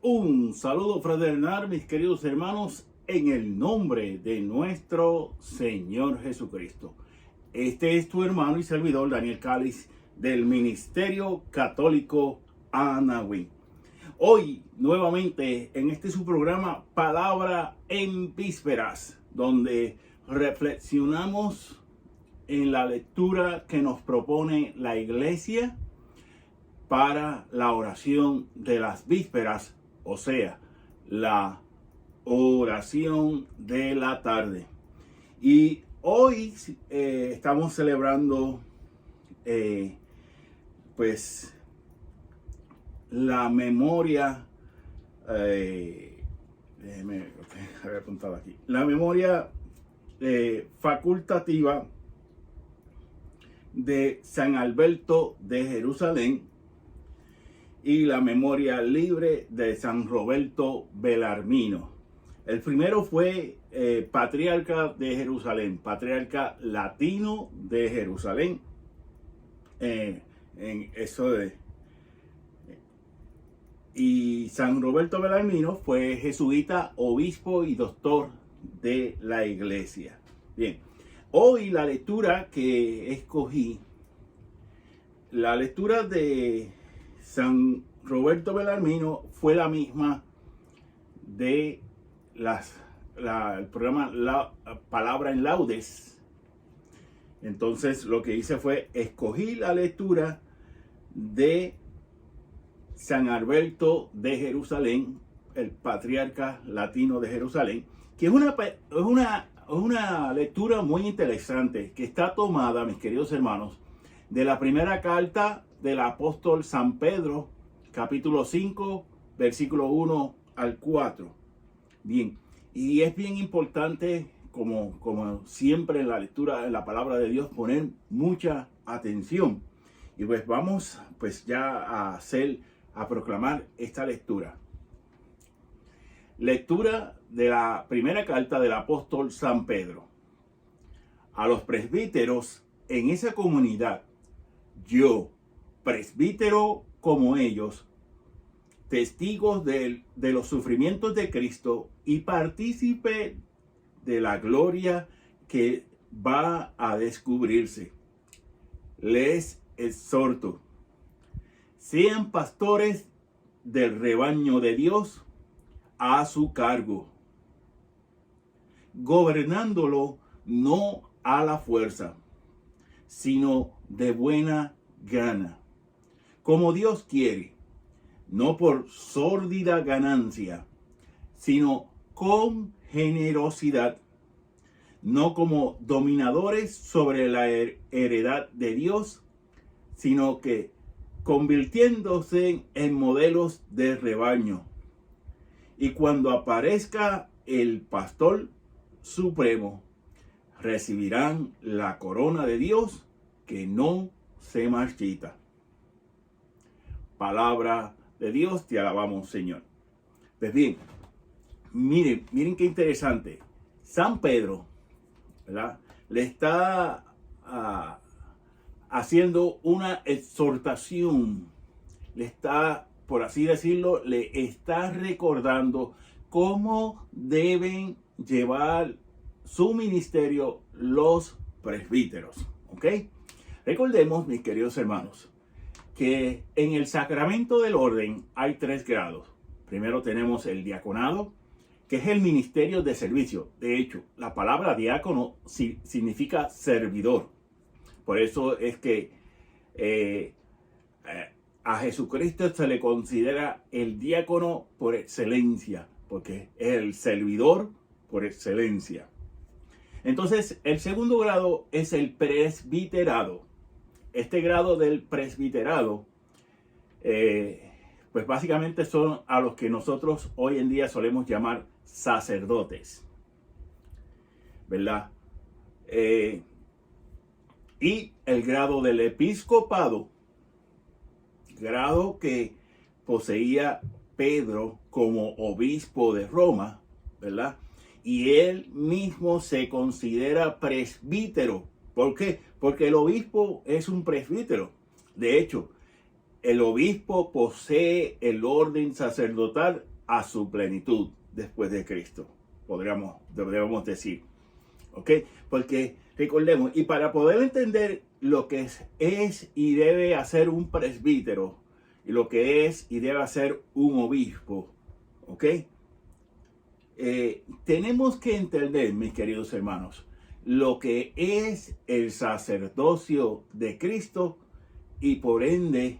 Un saludo fraternal, mis queridos hermanos, en el nombre de nuestro Señor Jesucristo. Este es tu hermano y servidor Daniel Cáliz del Ministerio Católico Anahuín. Hoy, nuevamente, en este su programa Palabra en Vísperas, donde reflexionamos en la lectura que nos propone la Iglesia para la oración de las vísperas, o sea, la oración de la tarde. Y hoy estamos celebrando pues la memoria, había apuntado aquí, la memoria facultativa de San Alberto de Jerusalén y la memoria libre de San Roberto Belarmino. El primero fue patriarca de Jerusalén, patriarca latino de Jerusalén. Y San Roberto Belarmino fue jesuita, obispo y doctor de la iglesia. Bien, hoy la lectura que escogí, la lectura de San Roberto Belarmino fue la misma de el programa La Palabra en Laudes. Entonces lo que hice fue escogí la lectura de San Alberto de Jerusalén, el patriarca latino de Jerusalén, que es una lectura muy interesante que está tomada, mis queridos hermanos, de la primera carta del apóstol San Pedro, capítulo 5, versículo 1 al 4. Bien, y es bien importante, como siempre en la lectura, en la palabra de Dios, poner mucha atención. Y pues vamos pues ya a proclamar esta lectura. Lectura de la primera carta del apóstol San Pedro. A los presbíteros en esa comunidad, yo, presbítero como ellos, testigos de los sufrimientos de Cristo y partícipe de la gloria que va a descubrirse, les exhorto, sean pastores del rebaño de Dios a su cargo, gobernándolo no a la fuerza, sino de buena gana, como Dios quiere, no por sórdida ganancia, sino con generosidad, no como dominadores sobre la heredad de Dios, sino que convirtiéndose en modelos de rebaño. Y cuando aparezca el pastor supremo, recibirán la corona de Dios que no se marchita. Palabra de Dios, te alabamos, Señor. Pues bien, miren qué interesante. San Pedro, ¿verdad?, le está haciendo una exhortación, le está, por así decirlo, le está recordando cómo deben llevar su ministerio los presbíteros, ¿ok? Recordemos, mis queridos hermanos, que en el sacramento del orden hay 3 grados. Primero tenemos el diaconado, que es el ministerio de servicio. De hecho, la palabra diácono significa servidor. Por eso es que a Jesucristo se le considera el diácono por excelencia, porque es el servidor por excelencia. Entonces, el segundo grado es el presbiterado. Este grado del presbiterado, pues básicamente son a los que nosotros hoy en día solemos llamar sacerdotes, ¿verdad? Y el grado del episcopado, grado que poseía Pedro como obispo de Roma, ¿verdad? Y él mismo se considera presbítero. ¿Por qué? Porque el obispo es un presbítero. De hecho, el obispo posee el orden sacerdotal a su plenitud después de Cristo, deberíamos decir. ¿Ok? Porque recordemos, y para poder entender lo que es y debe hacer un presbítero, y lo que es y debe hacer un obispo, ¿ok? Tenemos que entender, mis queridos hermanos, lo que es el sacerdocio de Cristo y por ende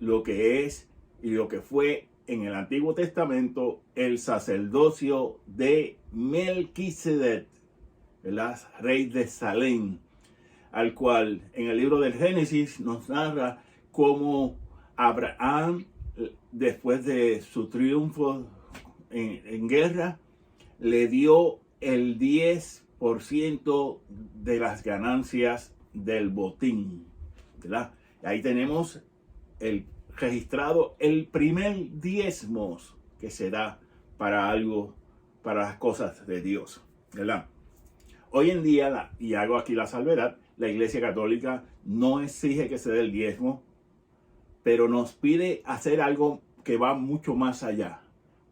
lo que es y lo que fue en el Antiguo Testamento el sacerdocio de Melquisedec, ¿verdad? Rey de Salem, al cual en el libro del Génesis nos narra cómo Abraham, después de su triunfo en guerra, le dio el 10% de las ganancias del botín, ¿verdad? Ahí tenemos registrado el primer diezmo que se da para las cosas de Dios, ¿verdad? Hoy en día, y hago aquí la salvedad, la Iglesia Católica no exige que se dé el diezmo, pero nos pide hacer algo que va mucho más allá,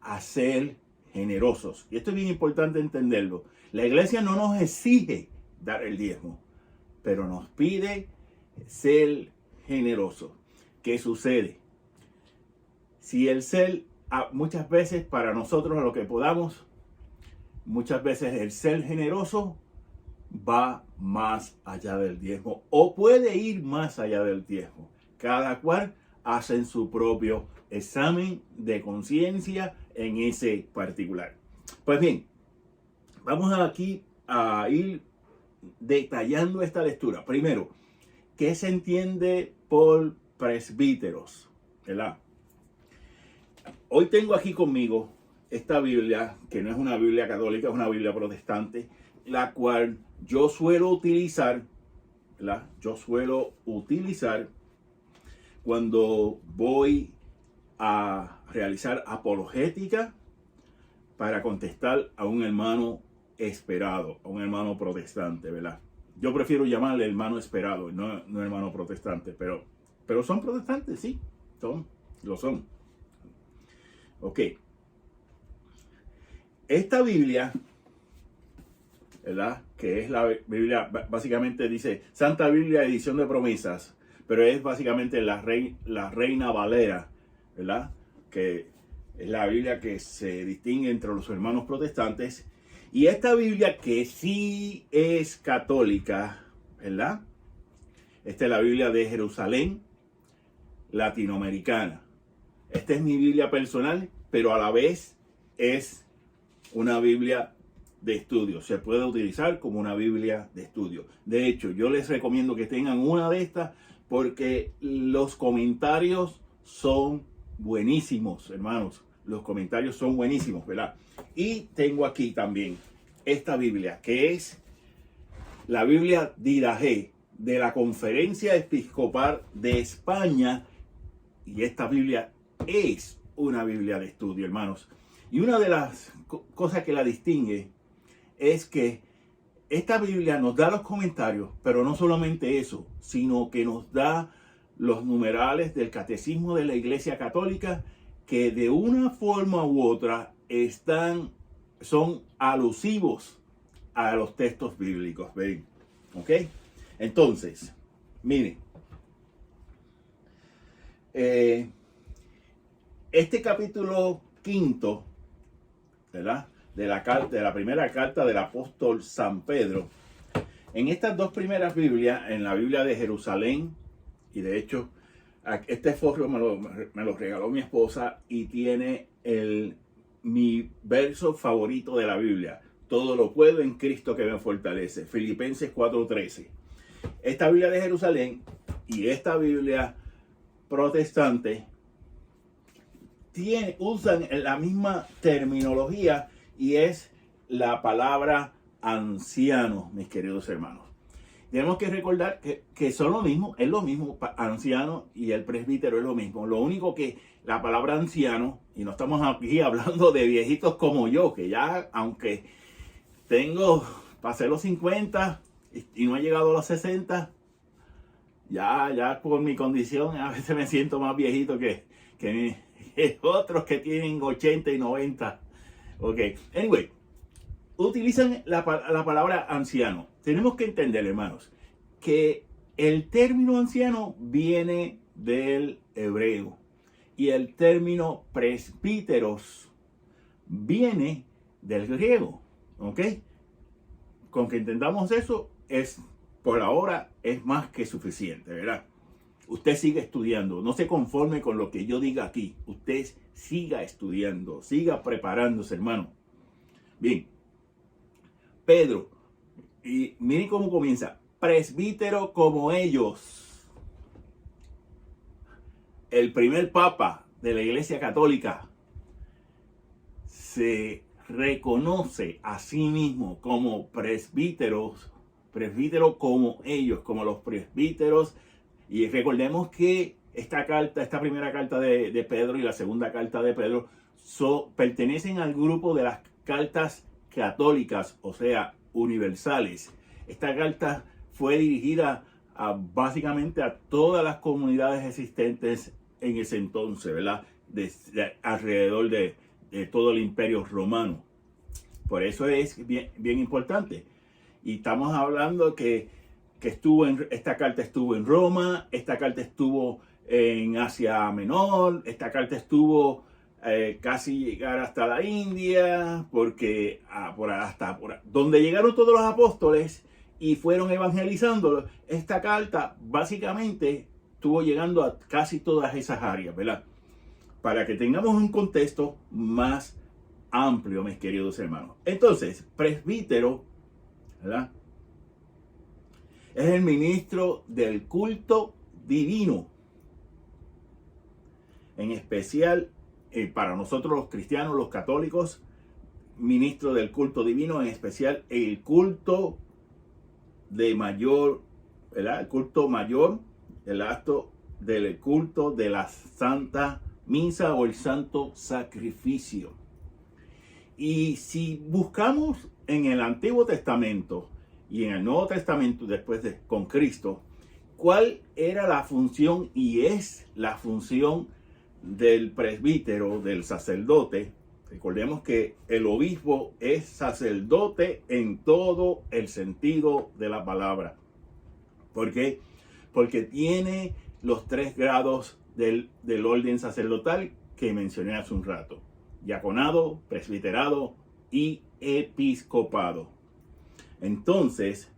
a ser generosos. Y esto es bien importante entenderlo. La Iglesia no nos exige dar el diezmo, pero nos pide ser generosos. ¿Qué sucede? Si el ser, muchas veces para nosotros lo que podamos, muchas veces el ser generoso va más allá del diezmo o puede ir más allá del diezmo. Cada cual hace su propio examen de conciencia en ese particular. Pues bien, vamos aquí a ir detallando esta lectura. Primero, ¿qué se entiende por presbíteros? ¿Verdad? Hoy tengo aquí conmigo esta Biblia, que no es una Biblia católica, es una Biblia protestante, la cual yo suelo utilizar, ¿verdad? Yo suelo utilizar cuando voy a realizar apologética para contestar a un hermano esperado, a un hermano protestante, ¿verdad? Yo prefiero llamarle hermano esperado, no hermano protestante, pero son protestantes, sí, lo son. Ok. Esta Biblia, ¿verdad? Que es la Biblia, básicamente dice Santa Biblia Edición de Promesas, pero es básicamente la Reina Valera, ¿verdad? Que es la Biblia que se distingue entre los hermanos protestantes. Y esta Biblia que sí es católica, ¿verdad? Esta es la Biblia de Jerusalén, latinoamericana. Esta es mi Biblia personal, pero a la vez es una Biblia de estudio. Se puede utilizar como una Biblia de estudio. De hecho, yo les recomiendo que tengan una de estas porque los comentarios son buenísimos, hermanos. Los comentarios son buenísimos, ¿verdad? Y tengo aquí también esta Biblia, que es la Biblia Didache de la Conferencia Episcopal de España. Y esta Biblia es una Biblia de estudio, hermanos. Y una de las cosas que la distingue es que esta Biblia nos da los comentarios, pero no solamente eso, sino que nos da los numerales del Catecismo de la Iglesia Católica que de una forma u otra son alusivos a los textos bíblicos. ¿Ven? ¿Ok? Entonces, miren. Este capítulo 5, ¿verdad? De la primera carta del apóstol San Pedro. En estas dos primeras Biblias, en la Biblia de Jerusalén, y de hecho, este folio me lo regaló mi esposa y tiene mi verso favorito de la Biblia. Todo lo puedo en Cristo que me fortalece. Filipenses 4:13. Esta Biblia de Jerusalén y esta Biblia protestante usan la misma terminología y es la palabra anciano, mis queridos hermanos. Tenemos que recordar que son lo mismo, es lo mismo, anciano y el presbítero es lo mismo. Lo único que la palabra anciano, y no estamos aquí hablando de viejitos como yo, que ya, aunque pasé los 50 y no he llegado a los 60, Ya por mi condición a veces me siento más viejito que otros que tienen 80 y 90. Ok, anyway, utilizan la palabra anciano. Tenemos que entender, hermanos, que el término anciano viene del hebreo y el término presbíteros viene del griego. ¿Ok? Con que entendamos eso, por ahora es más que suficiente, ¿verdad? Usted siga estudiando, no se conforme con lo que yo diga aquí. Usted siga estudiando, siga preparándose, hermano. Bien, Pedro, y miren cómo comienza. Presbítero como ellos. El primer papa de la Iglesia Católica se reconoce a sí mismo como presbítero como ellos, como los presbíteros. Y recordemos que esta primera carta de Pedro y la segunda carta de Pedro pertenecen al grupo de las cartas católicas, o sea, universales. Esta carta fue dirigida básicamente a todas las comunidades existentes en ese entonces, ¿verdad? Alrededor de todo el imperio romano. Por eso es bien importante. Y estamos hablando que esta carta estuvo en Roma, esta carta estuvo en Asia Menor, esta carta estuvo casi llegar hasta la India, porque donde llegaron todos los apóstoles y fueron evangelizando, esta carta básicamente estuvo llegando a casi todas esas áreas, ¿verdad? Para que tengamos un contexto más amplio, mis queridos hermanos. Entonces, presbítero, ¿verdad?, es el ministro del culto divino. En especial, para nosotros los cristianos, los católicos, ministro del culto divino, en especial el culto de mayor, ¿verdad? El culto mayor, el acto del culto de la Santa Misa o el Santo Sacrificio. Y si buscamos en el Antiguo Testamento y en el Nuevo Testamento con Cristo, ¿cuál era la función y es la función del presbítero, del sacerdote? Recordemos que el obispo es sacerdote en todo el sentido de la palabra. ¿Por qué? Porque tiene los 3 grados del orden sacerdotal que mencioné hace un rato: diaconado, presbiterado y episcopado. Entonces,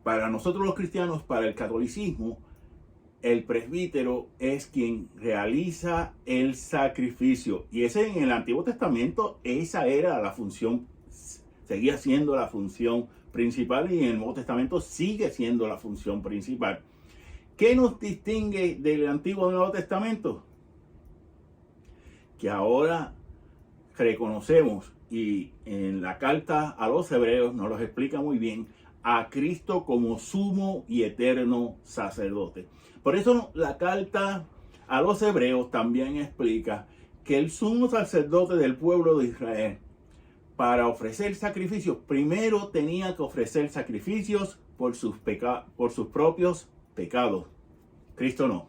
para nosotros los cristianos, para el catolicismo, el presbítero es quien realiza el sacrificio. Y ese, en el Antiguo Testamento, esa era la función, seguía siendo la función principal, y en el Nuevo Testamento sigue siendo la función principal. ¿Qué nos distingue del Antiguo y Nuevo Testamento? Que ahora reconocemos, y en la carta a los hebreos nos lo explica muy bien, a Cristo como sumo y eterno sacerdote. Por eso la carta a los hebreos también explica que el sumo sacerdote del pueblo de Israel, para ofrecer sacrificios, primero tenía que ofrecer sacrificios por sus propios pecados. Cristo no.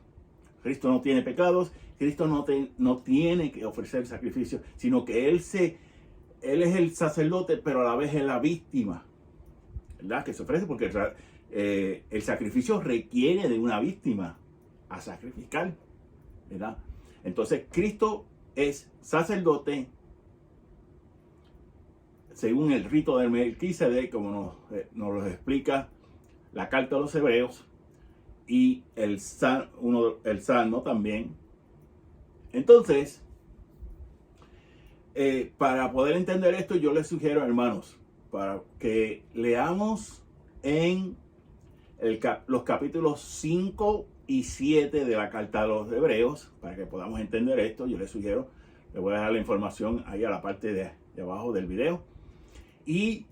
Cristo no tiene pecados. Cristo no tiene que ofrecer sacrificios, sino que Él es el sacerdote, pero a la vez es la víctima, ¿verdad?, que se ofrece, porque el sacrificio requiere de una víctima a sacrificar, ¿verdad? Entonces, Cristo es sacerdote según el rito de Melquisedec, como nos lo explica la carta a los hebreos, y el Salmo también. Entonces, para poder entender esto, yo les sugiero, hermanos, para que leamos en los capítulos 5 y 7 de la carta a los hebreos, para que podamos entender esto. Yo les sugiero, les voy a dejar la información ahí a la parte de abajo del video. Y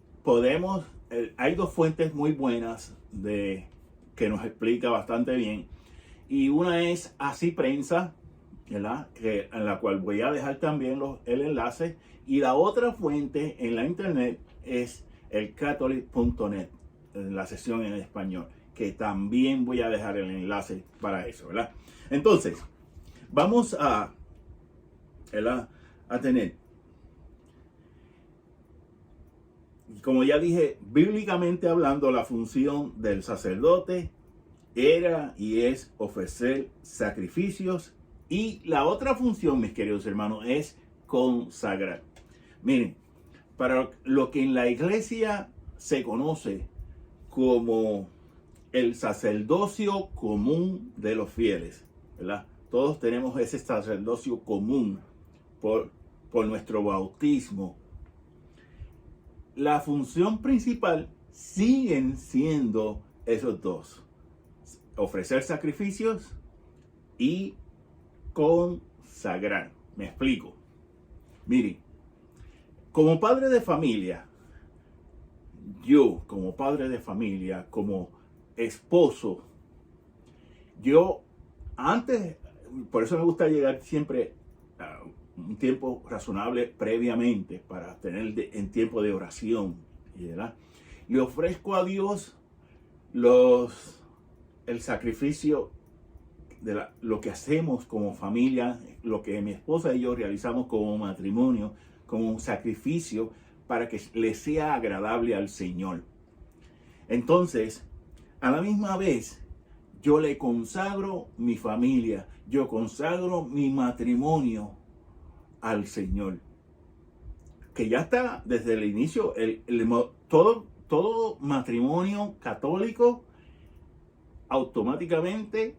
hay 2 fuentes muy buenas que nos explica bastante bien. Y una es Así Prensa, ¿verdad?, en la cual voy a dejar también el enlace. Y la otra fuente en la internet es el catholic.net. la sesión en español, que también voy a dejar el enlace para eso, ¿verdad? Entonces, vamos ¿verdad?, a tener, como ya dije, bíblicamente hablando, la función del sacerdote era y es ofrecer sacrificios, y la otra función, mis queridos hermanos, es consagrar. Miren, para lo que en la iglesia se conoce como el sacerdocio común de los fieles, ¿verdad? Todos tenemos ese sacerdocio común por nuestro bautismo. La función principal siguen siendo esos dos: ofrecer sacrificios y consagrar. Me explico. Miren, como padre de familia, yo como padre de familia, como esposo, yo antes, por eso me gusta llegar siempre a un tiempo razonable previamente para tener en tiempo de oración, ¿verdad? Le ofrezco a Dios el sacrificio de lo que hacemos como familia, lo que mi esposa y yo realizamos como matrimonio, como un sacrificio para que le sea agradable al Señor. Entonces, a la misma vez, yo le consagro mi familia, yo consagro mi matrimonio al Señor, que ya está desde el inicio. Todo matrimonio católico automáticamente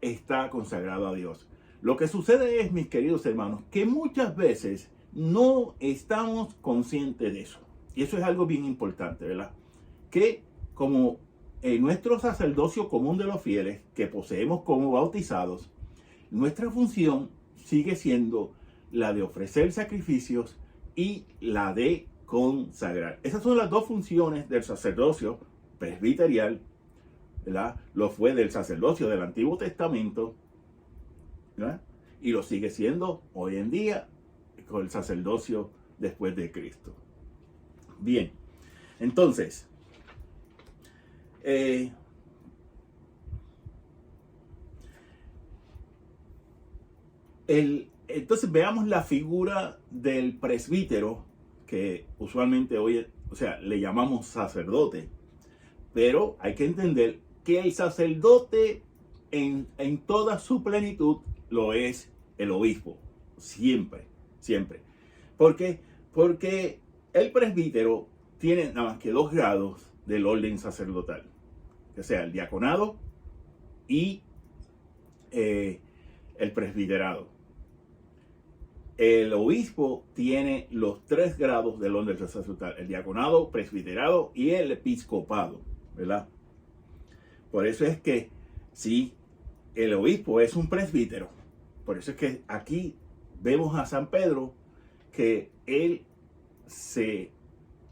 está consagrado a Dios. Lo que sucede es, mis queridos hermanos, que muchas veces no estamos conscientes de eso. Y eso es algo bien importante, ¿verdad? Que como en nuestro sacerdocio común de los fieles, que poseemos como bautizados, nuestra función sigue siendo la de ofrecer sacrificios y la de consagrar. Esas son las dos funciones del sacerdocio presbiterial, ¿verdad? Lo fue del sacerdocio del Antiguo Testamento, ¿verdad? Y lo sigue siendo hoy en día con el sacerdocio después de Cristo. Bien, entonces, entonces veamos la figura del presbítero, que usualmente hoy, le llamamos sacerdote, pero hay que entender que el sacerdote en toda su plenitud lo es el obispo, siempre, siempre. ¿Por qué? Porque el presbítero tiene nada más que 2 grados del orden sacerdotal, que sea el diaconado y el presbiterado. El obispo tiene los 3 grados del orden sacerdotal: el diaconado, presbiterado y el episcopado, ¿verdad? Por eso es que sí, el obispo es un presbítero. Por eso es que aquí vemos a San Pedro, que él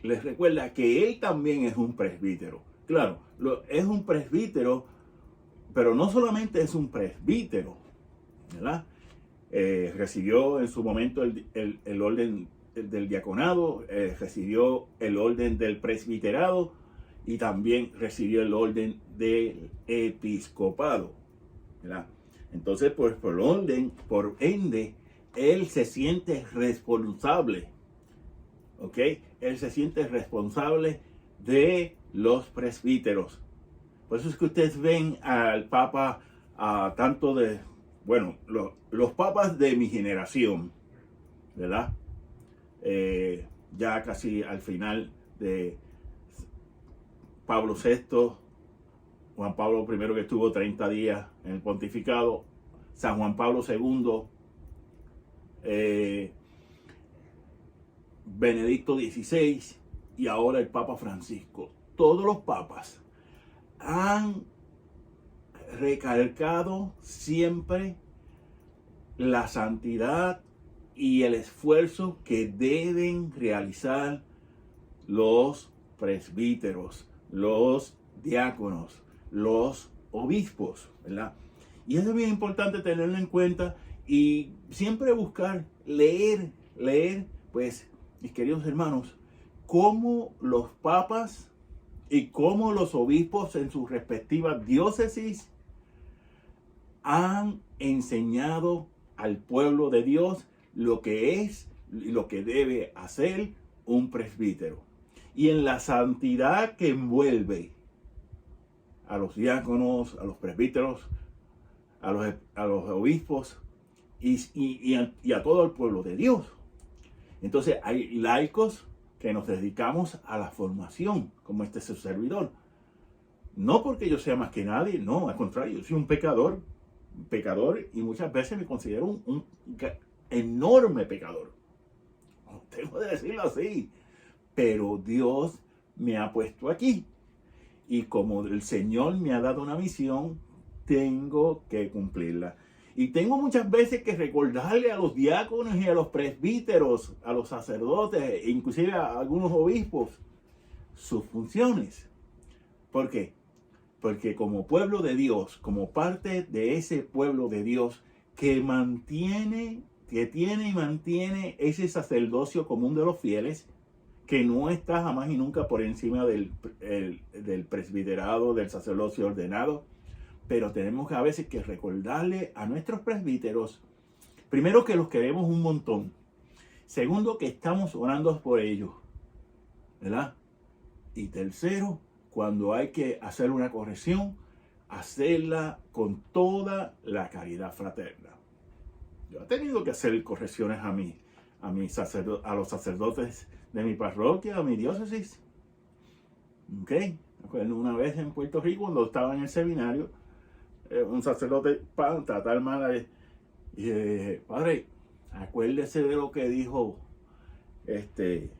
les recuerda que él también es un presbítero. Claro, es un presbítero, pero no solamente es un presbítero, ¿verdad? Recibió en su momento el orden del diaconado, recibió el orden del presbiterado y también recibió el orden del episcopado, ¿verdad? Entonces, pues por ende, él se siente responsable, ¿ok? Él se siente responsable de los presbíteros. Por eso es que ustedes ven al Papa, los papas de mi generación, ¿verdad? Ya casi al final de Pablo VI, Juan Pablo I, que estuvo 30 días en el pontificado, San Juan Pablo II, Benedicto XVI y ahora el Papa Francisco. Todos los papas han recalcado siempre la santidad y el esfuerzo que deben realizar los presbíteros, los diáconos, los obispos, ¿verdad? Y eso es bien importante tenerlo en cuenta y siempre buscar leer, pues, mis queridos hermanos, cómo los papas y cómo los obispos en sus respectivas diócesis han enseñado al pueblo de Dios lo que es y lo que debe hacer un presbítero. Y en la santidad que envuelve a los diáconos, a los presbíteros, a los obispos y a todo el pueblo de Dios. Entonces hay laicos que nos dedicamos a la formación, como este su servidor. No porque yo sea más que nadie, no, al contrario, yo soy un pecador y muchas veces me considero un enorme pecador. Tengo que decirlo así. Pero Dios me ha puesto aquí. Y como el Señor me ha dado una misión, tengo que cumplirla. Y tengo muchas veces que recordarle a los diáconos y a los presbíteros, a los sacerdotes, e inclusive a algunos obispos, sus funciones. ¿Por qué? Porque como pueblo de Dios, como parte de ese pueblo de Dios que tiene y mantiene ese sacerdocio común de los fieles, que no está jamás y nunca por encima del presbiterado, del sacerdocio ordenado, pero tenemos a veces que recordarle a nuestros presbíteros, primero, que los queremos un montón, segundo, que estamos orando por ellos, ¿verdad? Y tercero, cuando hay que hacer una corrección, hacerla con toda la caridad fraterna. Yo he tenido que hacer correcciones a los sacerdotes de mi parroquia, a mi diócesis. ¿Ok? Una vez en Puerto Rico, cuando estaba en el seminario, un sacerdote tratar mal y dije, padre, acuérdese de lo que dijo se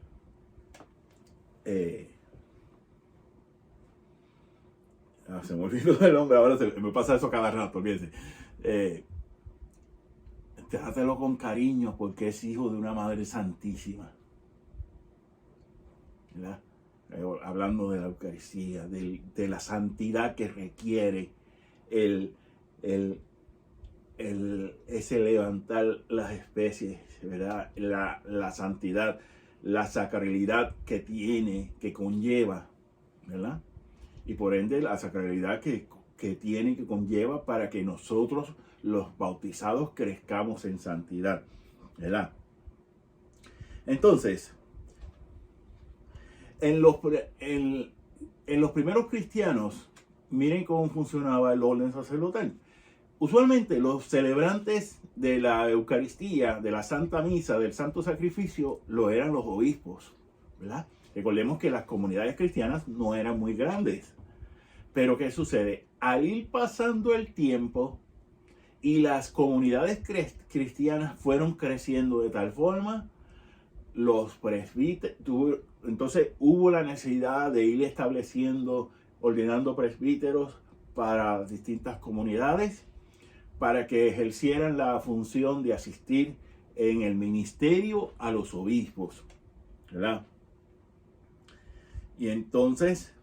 me olvidó el nombre, ahora me pasa eso cada rato, olvídense. Trátelo con cariño porque es hijo de una madre santísima, ¿verdad? Hablando de la Eucaristía, de la santidad que requiere ese levantar las especies, ¿verdad? La santidad, la sacralidad que conlleva, ¿verdad? Y por ende la sacralidad que conlleva para que nosotros, los bautizados, crezcamos en santidad, ¿verdad? Entonces, en los primeros cristianos, miren cómo funcionaba el orden sacerdotal. Usualmente los celebrantes de la Eucaristía, de la Santa Misa, del Santo Sacrificio, lo eran los obispos, ¿verdad? Recordemos que las comunidades cristianas no eran muy grandes. Pero ¿qué sucede? Al ir pasando el tiempo y las comunidades cristianas fueron creciendo de tal forma, los presbíteros, entonces hubo la necesidad de ir ordenando presbíteros para distintas comunidades, para que ejercieran la función de asistir en el ministerio a los obispos, ¿verdad? Y entonces,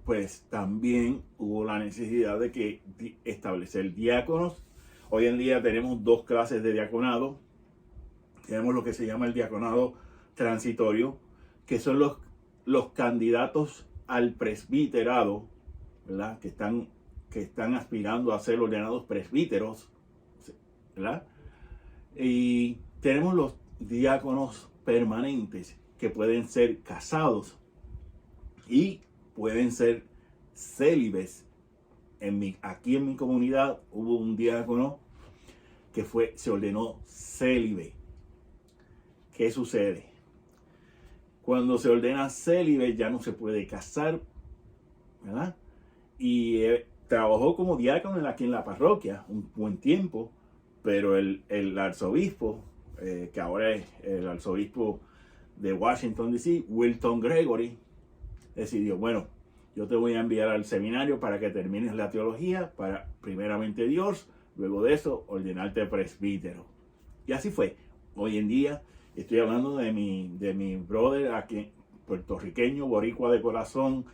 pues también hubo la necesidad de establecer diáconos. Hoy en día tenemos dos clases de diaconado. Tenemos lo que se llama el diaconado transitorio, que son los candidatos al presbiterado, ¿verdad? Que están aspirando a ser ordenados presbíteros, ¿verdad? Y tenemos los diáconos permanentes, que pueden ser casados y pueden ser célibes. Aquí en mi comunidad hubo un diácono que se ordenó célibe. ¿Qué sucede? Cuando se ordena célibe ya no se puede casar, ¿verdad? Y trabajó como diácono aquí en la parroquia un buen tiempo, pero el arzobispo, que ahora es el arzobispo de Washington, D.C., Wilton Gregory, decidió, bueno, yo te voy a enviar al seminario para que termines la teología, para primeramente Dios, luego de eso ordenarte presbítero. Y así fue. Hoy en día estoy hablando de mi brother aquí, puertorriqueño, boricua de corazón,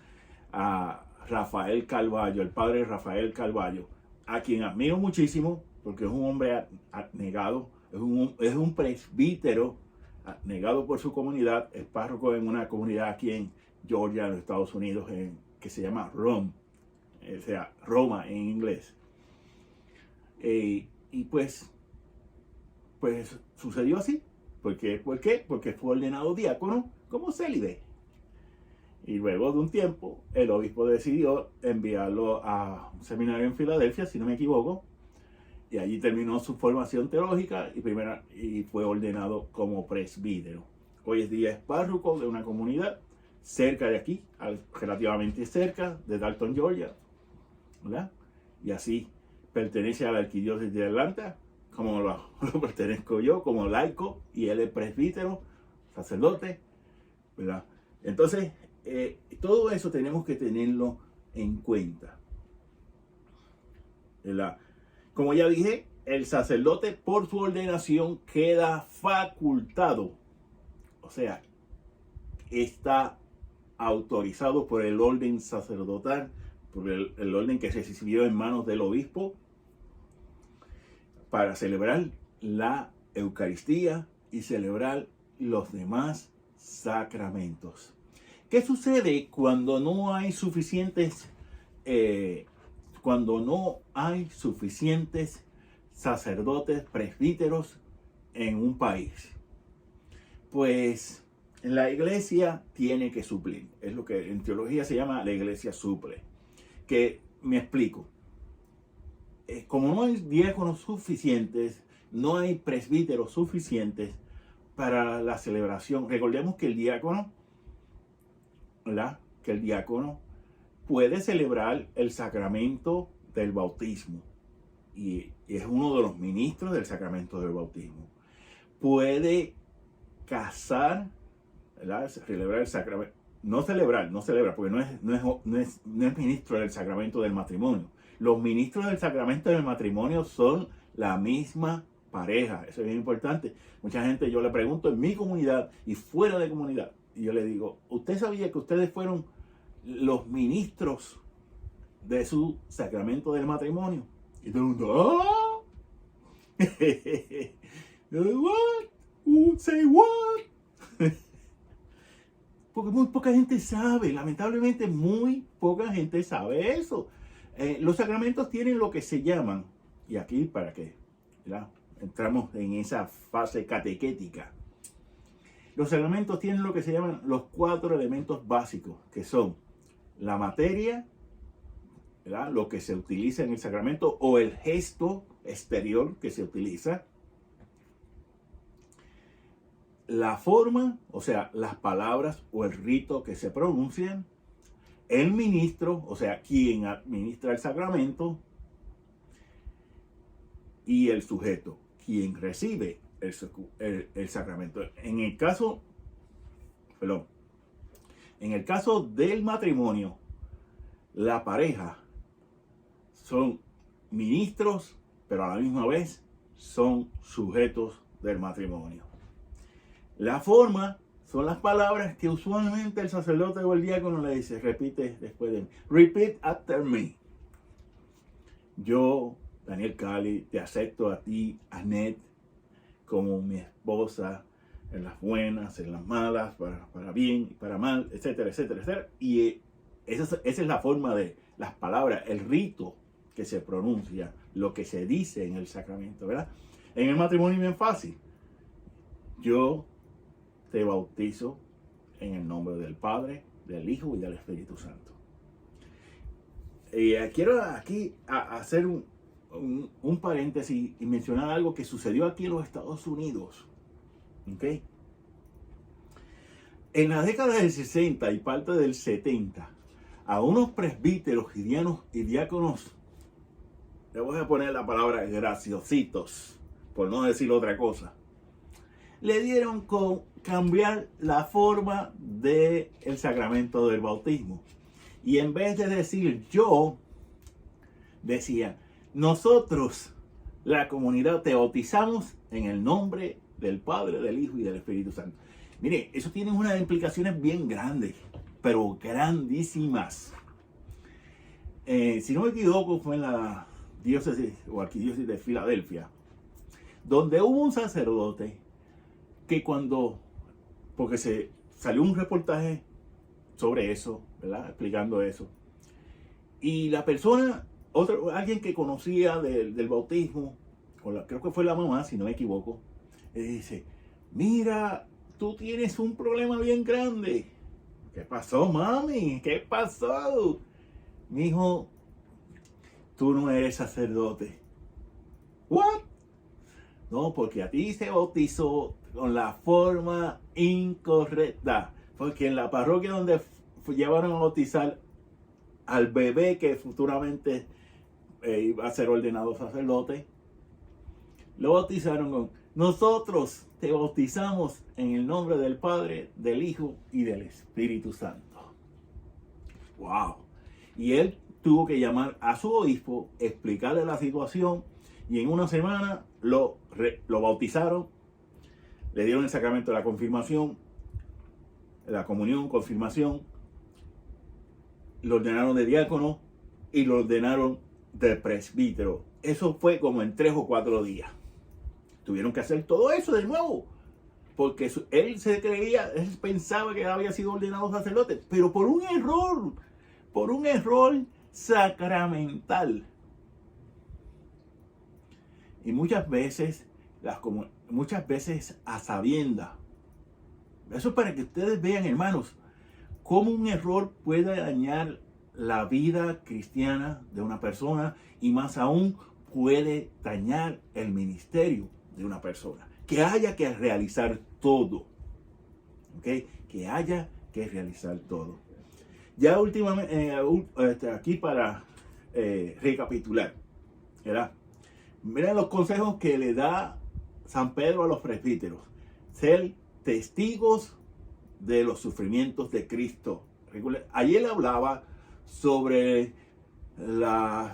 a Rafael Carballo, el padre Rafael Carballo, a quien admiro muchísimo porque es un hombre abnegado, es un presbítero abnegado por su comunidad, es párroco en una comunidad aquí en Georgia, en los Estados Unidos, que se llama Rome, o sea, Roma en inglés. Y pues sucedió así. ¿Por qué? Porque fue ordenado diácono como célibe. Y luego de un tiempo, el obispo decidió enviarlo a un seminario en Filadelfia, si no me equivoco, y allí terminó su formación teológica y fue ordenado como presbítero. Hoy en día es párroco de una comunidad cerca de aquí, relativamente cerca de Dalton, Georgia, ¿verdad? Y así pertenece a la arquidiócesis de Atlanta, como lo pertenezco yo, como laico, y él es presbítero, sacerdote, ¿verdad? Entonces, todo eso tenemos que tenerlo en cuenta, ¿verdad? Como ya dije, el sacerdote por su ordenación queda facultado, o sea, está autorizado por el orden sacerdotal, por el orden que se recibió en manos del obispo para celebrar la Eucaristía y celebrar los demás sacramentos. ¿Qué sucede cuando no hay suficientes sacerdotes, presbíteros en un país? Pues la iglesia tiene que suplir. Es lo que en teología se llama la iglesia suple. Que me explico. Como no hay diáconos suficientes, no hay presbíteros suficientes para la celebración. Recordemos que el diácono, ¿verdad? Que el diácono puede celebrar el sacramento del bautismo y es uno de los ministros del sacramento del bautismo. Puede casar, ¿verdad? Celebrar el sacramento. No celebra, porque no es ministro del sacramento del matrimonio. Los ministros del sacramento del matrimonio son la misma pareja. Eso es bien importante. Mucha gente, yo le pregunto en mi comunidad y fuera de comunidad, y yo le digo, ¿usted sabía que ustedes fueron los ministros de su sacramento del matrimonio? Y todo el mundo, ¿ah? What? Say what? Porque muy poca gente sabe, lamentablemente muy poca gente sabe eso. Los sacramentos tienen lo que se llaman, y aquí para que entramos en esa fase catequética. Los sacramentos tienen lo que se llaman los 4 elementos básicos, que son la materia, ¿verdad? Lo que se utiliza en el sacramento o el gesto exterior que se utiliza, la forma, o sea, las palabras o el rito que se pronuncian, el ministro, o sea, quien administra el sacramento, y el sujeto, quien recibe el sacramento. En el caso del matrimonio, la pareja son ministros, pero a la misma vez son sujetos del matrimonio. La forma son las palabras que usualmente el sacerdote o el diácono le dice, repite después de mí. Repeat after me. Yo, Daniel Cali, te acepto a ti, Annette, como mi esposa, en las buenas, en las malas, para bien y para mal, etcétera, etcétera, etcétera. Y esa es la forma de las palabras, el rito que se pronuncia, lo que se dice en el sacramento, ¿verdad? En el matrimonio es bien fácil. Yo te bautizo en el nombre del Padre, del Hijo y del Espíritu Santo. Y quiero aquí hacer un paréntesis y mencionar algo que sucedió aquí en los Estados Unidos. ¿Okay? En la década del 60 y parte del 70, a unos presbíteros y diáconos, le voy a poner la palabra graciositos, por no decir otra cosa, le dieron con cambiar la forma del sacramento del bautismo. Y en vez de decir yo, decía, nosotros, la comunidad, te bautizamos en el nombre del Padre, del Hijo y del Espíritu Santo. Mire, eso tiene unas implicaciones bien grandes, pero grandísimas. Si no me equivoco, fue en la diócesis o arquidiócesis de Filadelfia, donde hubo un sacerdote que porque se salió un reportaje sobre eso, ¿verdad? Explicando eso. Y la persona, alguien que conocía del bautismo, creo que fue la mamá, si no me equivoco, le dice, mira, tú tienes un problema bien grande. ¿Qué pasó, mami? ¿Qué pasó? Mijo, tú no eres sacerdote. ¿What? No, porque a ti se bautizó con la forma incorrecta. Porque en la parroquia donde llevaron a bautizar al bebé que futuramente iba a ser ordenado sacerdote, lo bautizaron con, nosotros te bautizamos en el nombre del Padre, del Hijo y del Espíritu Santo. ¡Wow! Y él tuvo que llamar a su obispo, explicarle la situación, y en una semana lo bautizaron, le dieron el sacramento de la confirmación, la comunión, confirmación, lo ordenaron de diácono y lo ordenaron de presbítero. Eso fue como en 3 o 4 días. Tuvieron que hacer todo eso de nuevo, porque él pensaba que había sido ordenado sacerdote, pero por un error sacramental. Y muchas veces a sabiendas. Eso es para que ustedes vean, hermanos, cómo un error puede dañar la vida cristiana de una persona, y más aún puede dañar el ministerio de una persona. Que haya que realizar todo. ¿Ok? Que haya que realizar todo. Ya últimamente, aquí para recapitular, ¿verdad? Miren los consejos que le da San Pedro a los presbíteros. Ser testigos de los sufrimientos de Cristo. Ayer hablaba sobre los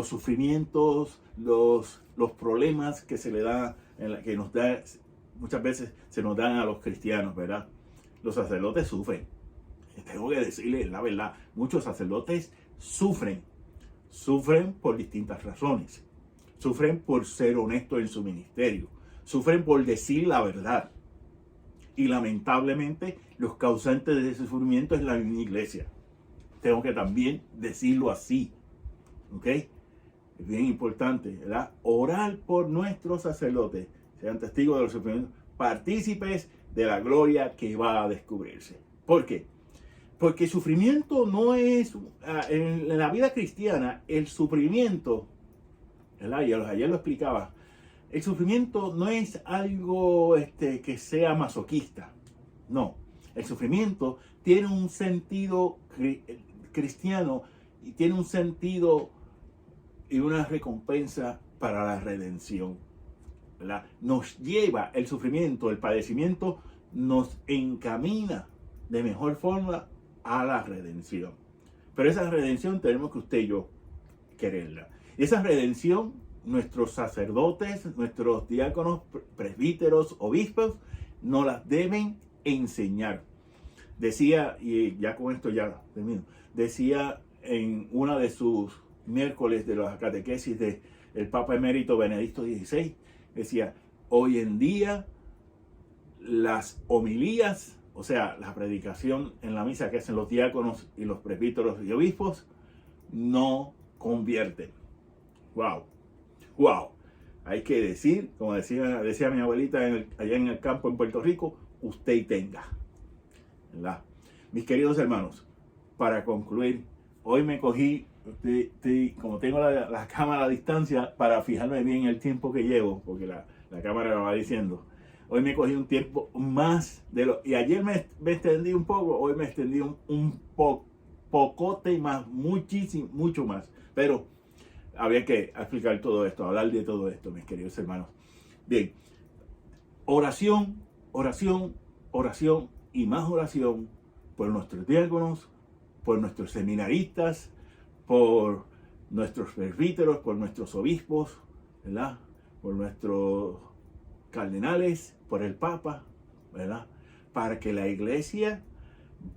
sufrimientos, los problemas que se le da, que nos da, muchas veces se nos dan a los cristianos, ¿verdad? Los sacerdotes sufren. Tengo que decirles la verdad, muchos sacerdotes sufren por distintas razones. Sufren por ser honestos en su ministerio. Sufren por decir la verdad. Y lamentablemente los causantes de ese sufrimiento es la misma iglesia. Tengo que también decirlo así. ¿Ok? Es bien importante, ¿verdad? Orar por nuestros sacerdotes. Sean testigos de los sufrimientos. Partícipes de la gloria que va a descubrirse. ¿Por qué? Porque el sufrimiento no es... En la vida cristiana, el sufrimiento... ¿verdad? Y ayer lo explicaba. El sufrimiento no es algo que sea masoquista. No. El sufrimiento tiene un sentido cristiano y tiene un sentido y una recompensa para la redención, ¿verdad? Nos lleva el sufrimiento, el padecimiento, nos encamina de mejor forma a la redención. Pero esa redención tenemos que usted y yo quererla. Y esa redención, nuestros sacerdotes, nuestros diáconos, presbíteros, obispos, nos las deben enseñar. Decía, y ya con esto ya termino, decía en una de sus miércoles de la catequesis del Papa Emérito Benedicto XVI, decía, hoy en día las homilías, o sea, la predicación en la misa que hacen los diáconos y los presbíteros y obispos, no convierten. ¡Wow! ¡Wow! Hay que decir, como decía mi abuelita allá en el campo en Puerto Rico, usted y tenga. ¿Verdad? Mis queridos hermanos, para concluir, hoy me cogí, como tengo la cámara a distancia, para fijarme bien el tiempo que llevo, porque la cámara me va diciendo. Hoy me cogí un tiempo más y ayer me extendí un poco, hoy me extendí un pocote más, mucho más. Pero había que explicar todo esto, hablar de todo esto, mis queridos hermanos. Bien, oración, oración, oración y más oración por nuestros diáconos, por nuestros seminaristas, por nuestros presbíteros, por nuestros obispos, ¿verdad? Por nuestros cardenales, por el Papa, ¿verdad? Para que la iglesia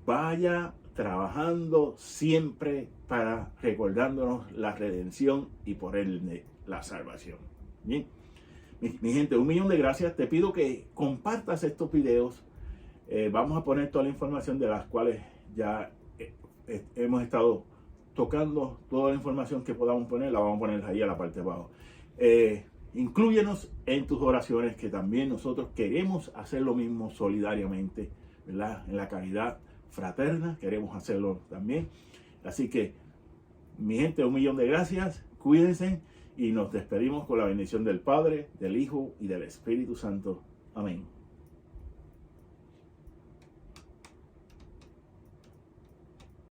vaya trabajando siempre para recordándonos la redención y por ende la salvación. Bien, mi gente, 1.000.000 de gracias. Te pido que compartas estos videos Vamos a poner toda la información de las cuales ya hemos estado tocando. Toda la información que podamos poner, la vamos a poner ahí a la parte de abajo. Inclúyenos en tus oraciones, que también nosotros queremos hacer lo mismo solidariamente, ¿verdad? En la caridad fraterna queremos hacerlo también. Así que, mi gente, 1.000.000 de gracias, cuídense y nos despedimos con la bendición del Padre, del Hijo y del Espíritu Santo. Amén.